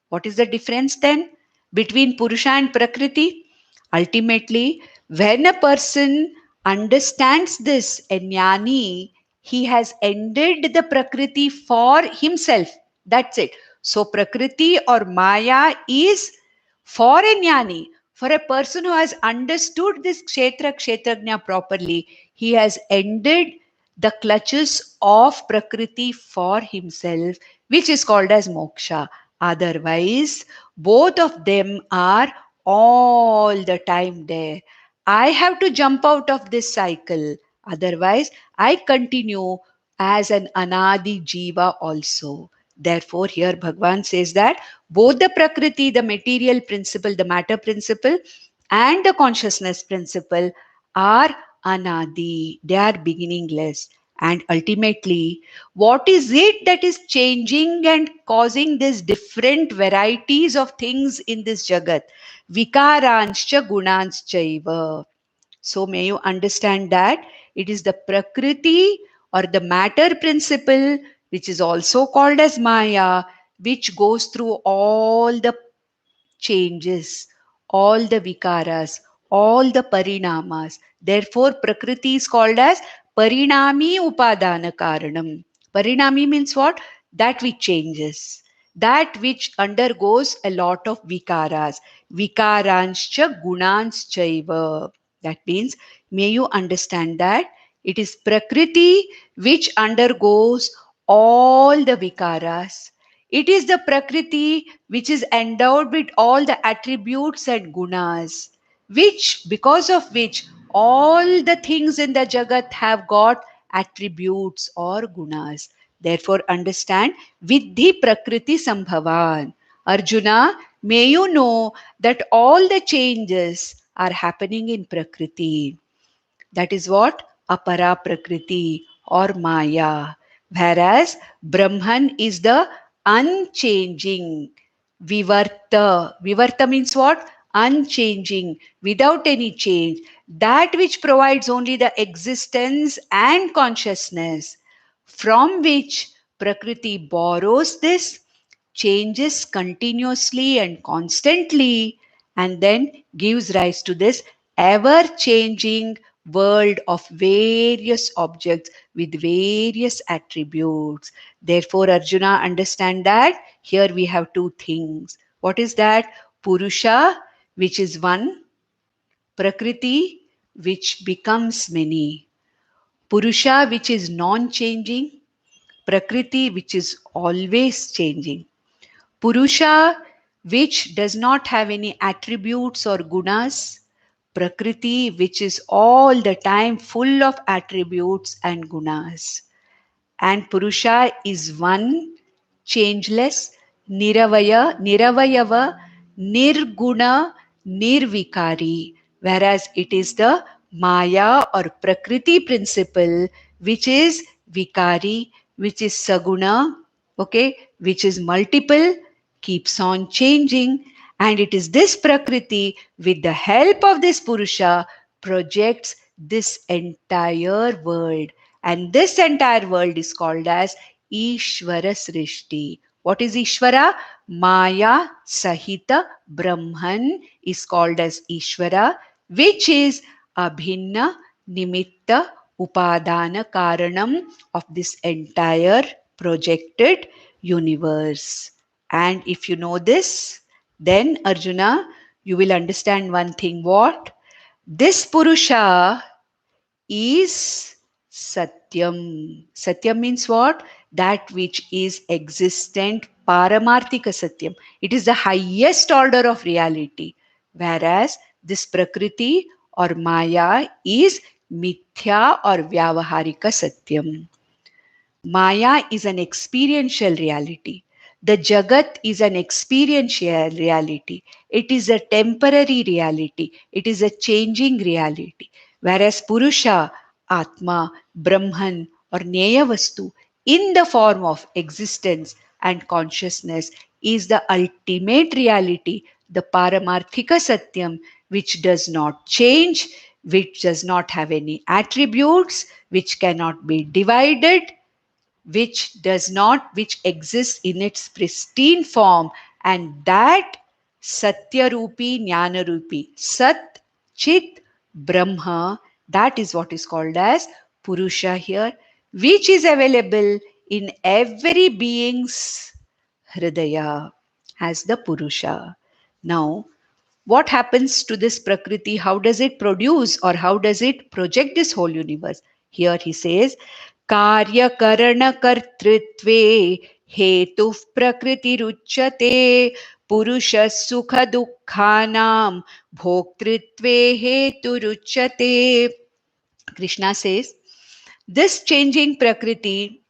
What is the difference then between Purusha and Prakriti? Ultimately, when a person understands this, a jnani, he has ended the Prakriti for himself. That's it. So, Prakriti or Maya is for a jnani, for a person who has understood this Kshetra-kshetrajna properly. He has ended the clutches of Prakriti for himself, which is called as moksha. Otherwise, both of them are all the time there. I have to jump out of this cycle. Otherwise, I continue as an Anadi Jiva also. Therefore, here Bhagavan says that both the Prakriti, the material principle, the matter principle, and the consciousness principle are anadi. They are beginningless. And ultimately, what is it that is changing and causing these different varieties of things in this Jagat? Vikaranscha gunanschaiva. So may you understand that it is the Prakriti or the matter principle, which is also called as Maya, which goes through all the changes, all the vikaras, all the parinamas. Therefore, Prakriti is called as Parinami Upadana Karanam. Parinami means what? That which changes, that which undergoes a lot of vikaras. Vikaranscha gunanschaiva. That means, may you understand that it is Prakriti which undergoes all the vikaras. It is the Prakriti which is endowed with all the attributes and gunas, which, because of which, all the things in the Jagat have got attributes or gunas. Therefore, understand, Vidhi Prakriti Sambhavan. Arjuna, may you know that all the changes are happening in Prakriti. That is what? Apara Prakriti or Maya. Whereas Brahman is the unchanging. Vivarta. Vivarta means what? Unchanging, without any change. That which provides only the existence and consciousness, from which Prakriti borrows this, changes continuously and constantly, and then gives rise to this ever changing world of various objects with various attributes. Therefore, Arjuna, understand that here we have two things. What is that? Purusha, which is one, Prakriti, which becomes many. Purusha, which is non changing, Prakriti, which is always changing. Purusha, which does not have any attributes or gunas. Prakriti, which is all the time full of attributes and gunas. And Purusha is one, changeless, niravayava, nirguna, nirvikari. Whereas it is the Maya or Prakriti principle, which is vikari, which is saguna, okay, which is multiple, keeps on changing. And it is this Prakriti, with the help of this Purusha, projects this entire world. And this entire world is called as Ishvara Srishti. What is Ishvara? Maya Sahita Brahman is called as Ishvara, which is Abhinna Nimitta Upadana Karanam of this entire projected universe. And if you know this, then Arjuna, you will understand one thing. What? This Purusha is Satyam. Satyam means what? That which is existent, Paramarthika Satyam. It is the highest order of reality. Whereas this Prakriti or Maya is Mithya or Vyavaharika Satyam. Maya is an experiential reality. The Jagat is an experiential reality. It is a temporary reality. It is a changing reality. Whereas Purusha, Atma, Brahman or Neya Vastu in the form of existence and consciousness is the ultimate reality, the Paramarthika Satyam, which does not change, which does not have any attributes, which cannot be divided, which exists in its pristine form, and that Satya Rupi, Jnana Rupi, Sat, Chit, Brahma, that is what is called as Purusha here, which is available in every being's Hridaya as the Purusha. Now, what happens to this Prakriti? How does it produce or how does it project this whole universe? Here he says, Karya Karana Kartritve Hetu Prakriti Ruchyate Purusha Sukha Dukkhanam Bhoktritve Hetu Ruchyate. Krishna says, this changing Prakriti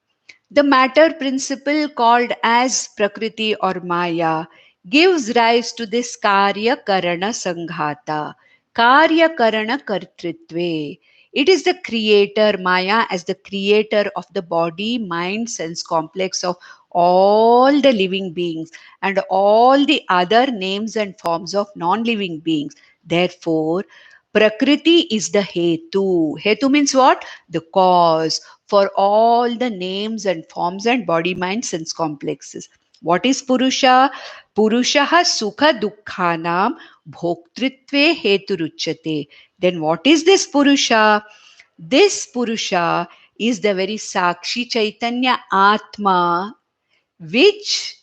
The matter principle called as Prakriti or Maya gives rise to this Karya Karana Sanghata, Karya Karana Kartritve. It is the creator, Maya, as the creator of the body, mind, sense complex of all the living beings and all the other names and forms of non living beings. Therefore, Prakriti is the Hetu. Hetu means what? The cause for all the names and forms and body, mind, sense complexes. What is Purusha? Purushaha Sukha Dukkhanam Bhoktritve Heturuchyate. Then what is this Purusha? This Purusha is the very Sakshi Chaitanya Atma, which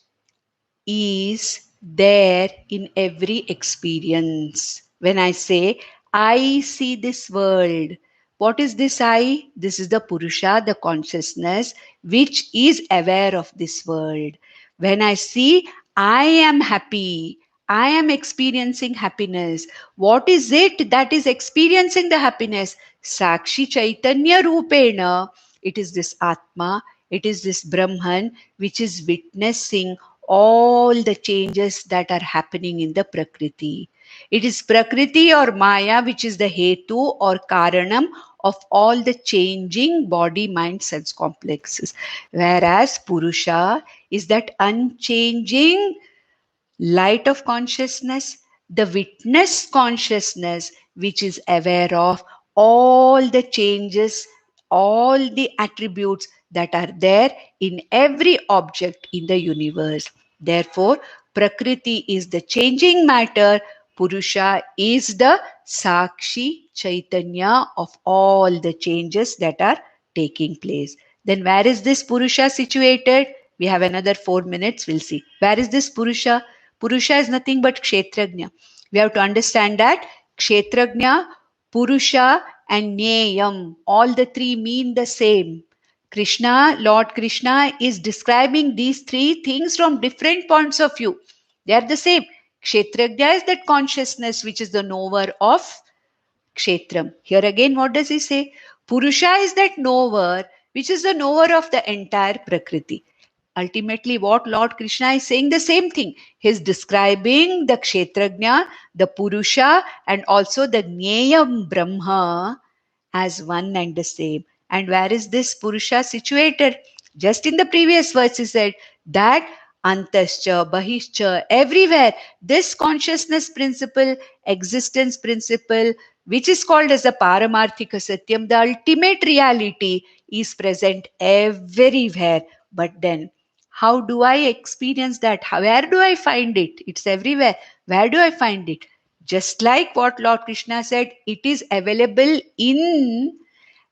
is there in every experience. When I say, I see this world, what is this I? This is the Purusha, the consciousness, which is aware of this world. When I see, I am happy, I am experiencing happiness. What is it that is experiencing the happiness? Sakshi Chaitanya Rupena. It is this Atma, it is this Brahman, which is witnessing all the changes that are happening in the Prakriti. It is Prakriti or Maya which is the Hetu or Karanam of all the changing body, mind, sense complexes. Whereas Purusha is that unchanging light of consciousness, the witness consciousness, which is aware of all the changes, all the attributes that are there in every object in the universe. Therefore, Prakriti is the changing matter, Purusha is the Sakshi Chaitanya of all the changes that are taking place. Then, where is this Purusha situated? We have another 4 minutes, we'll see. Where is this Purusha? Purusha is nothing but Kshetrajna. We have to understand that Kshetrajna, Purusha, and Nyayam, all the three mean the same. Krishna, Lord Krishna, is describing these three things from different points of view. They are the same. Kshetrajna is that consciousness which is the knower of Kshetram. Here again, what does he say? Purusha is that knower which is the knower of the entire Prakriti. Ultimately, what Lord Krishna is saying, the same thing. He is describing the Kshetrajna, the Purusha, and also the Nyayam Brahma as one and the same. And where is this Purusha situated? Just in the previous verse, he said that Antascha, Bahishcha, everywhere, this consciousness principle, existence principle, which is called as the Paramarthika Satyam, the ultimate reality, is present everywhere. But then, how do I experience that? Where do I find it? It's everywhere. Where do I find it? Just like what Lord Krishna said, it is available in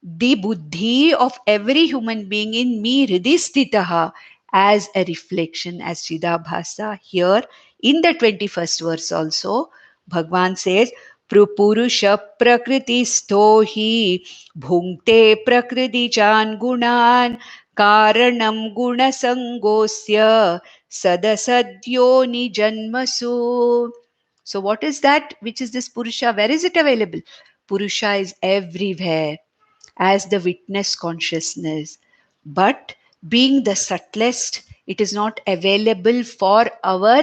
the buddhi of every human being, in me, hridistitaha, as a reflection, as Chidabhasa. Here in the 21st verse also, Bhagwan says, Purusha prakriti stohi bhunkte prakriti chan gunan karanam guna sangosya sadasadyo ni janmasu. So what is that? Which is this Purusha? Where is it available? Purusha is everywhere as the witness consciousness. But being the subtlest, it is not available for our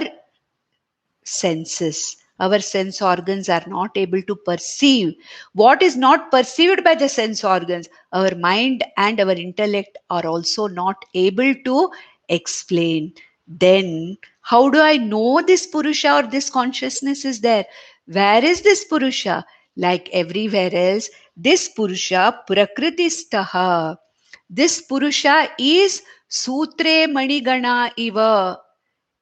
senses. Our sense organs are not able to perceive. What is not perceived by the sense organs, our mind and our intellect are also not able to explain. Then, how do I know this Purusha or this consciousness is there? Where is this Purusha? Like everywhere else, this Purusha, Prakritistaha. This Purusha is Sutre Manigana Iva.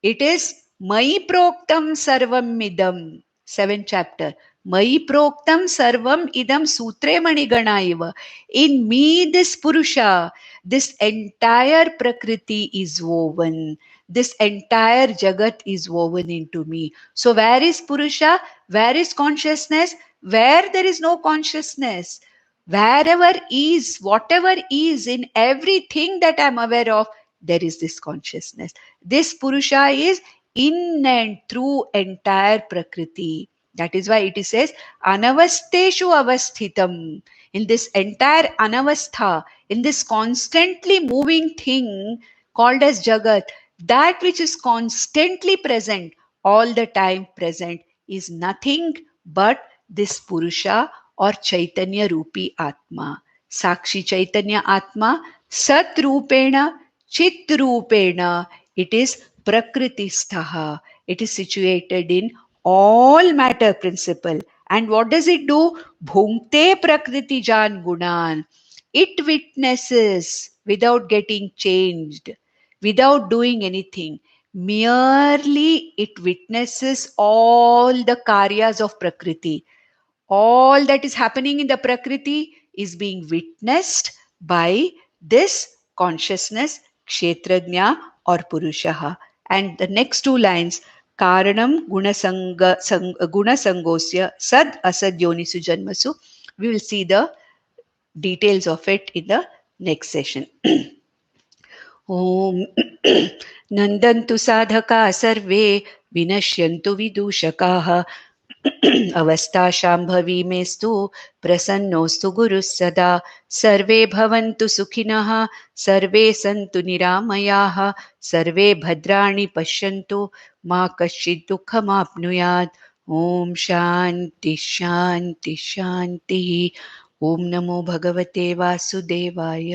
It is Mai Proktam Sarvam Idam, 7th chapter. Mai Proktam Sarvam Idam Sutre Manigana Iva. In me, this Purusha, this entire Prakriti is woven. This entire Jagat is woven into me. So, where is Purusha? Where is consciousness? Where there is no consciousness. Wherever is, whatever is, in everything that I am aware of, there is this consciousness. This Purusha is in and through entire Prakriti. That is why it says, Anavasteshu avasthitam. In this entire Anavastha, in this constantly moving thing called as Jagat, that which is constantly present, all the time present, is nothing but this Purusha or Chaitanya Rupi Atma. Sakshi Chaitanya Atma, Sat Rupena, Chit Rupena, it is Prakritistaha. It is situated in all matter principle. And what does it do? Bhunkte Prakriti Jan Gunan. It witnesses without getting changed, without doing anything. Merely it witnesses all the karyas of Prakriti. All that is happening in the Prakriti is being witnessed by this consciousness, Kshetrajna or Purushaha. And the next two lines, Karanam Gunasangosya Sad Asad Yonisu Janmasu. We will see the details of it in the next session. ॐ नन्दन्तु साधका सर्वे विनश्यन्तु विदूषकाः अवस्थाशाम्भवी मेस्तु प्रसन्नोऽस्तु गुरुः सदा सर्वे भवन्तु सुखिनः सर्वे सन्तु निरामयाः सर्वे भद्राणि पश्यन्तु मा कश्चित् दुःखमाप्नुयात् ॐ शान्ति शान्ति शान्तिः ॐ नमो भगवते वासुदेवाय।